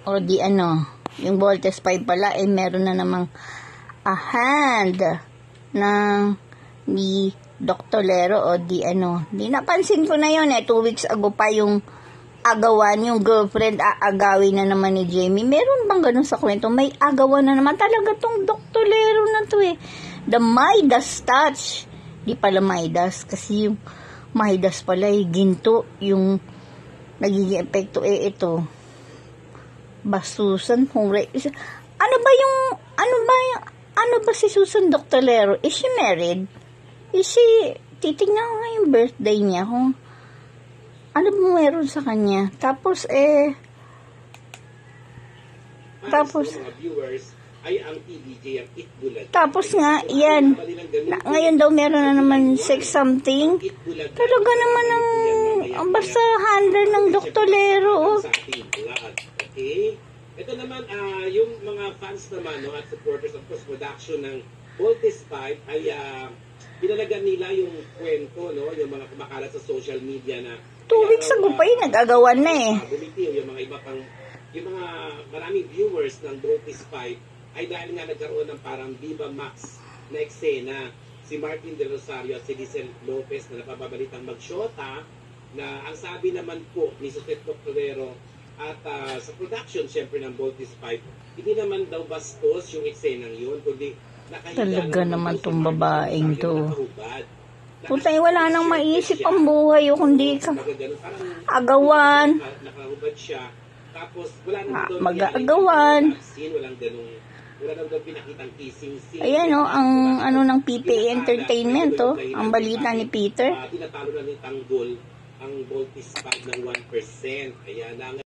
O di ano, yung Voltes 5 pala, meron na namang a hand ng ni Dr. Lero o di ano. Di napansin ko na yun 2 weeks ago pa yung agawan, yung girlfriend aagawin na naman ni Jamie. Meron bang ganun sa kwento? May agawan na naman talaga tong Dr. Lero na to The Midas touch. Di pala Midas kasi yung Midas pala ginto yung nagiging epekto ito. Susan Hungre. Ano ba si Susan Dr. Lero? Is she married? Titignan ko nga yung birthday niya kung ano ba meron sa kanya. Tapos tapos nga, yan. Ngayon daw meron na naman sex something. Talaga naman ang basta handler ng Dr. Lero. Okay? Ito naman, yung mga fans naman, at supporters, of course, production ng Voltes 5 ay pinalagan nila yung kwento, yung mga kumakalat sa social media na 2 weeks ago pa nag-agawan na bumitiw yung mga iba pang, yung mga maraming viewers ng Voltes 5 ay dahil nga nagkaroon ng parang Viva Max na eksena si Martin De Rosario at si Lizelle Lopez na napababalitang magsyota na ang sabi naman po ni Suset Doctorero at sa production siyempre ng Voltes 5, hindi naman daw bastos yung eksenang yun, kundi nakahiga talaga naman tong babaeng to. Putay, wala nang maisip ang buhay kundi agawan. Nakahubad siya. Tapos wala nang mag-aagawan. Walang ganung wala daw pinakitang kissing scene. Ayan ang ano ng PPA Entertainment ang balita ni Peter. Tinatalo na ni Tanggol ang Voltes 5 ng 1%. Ayan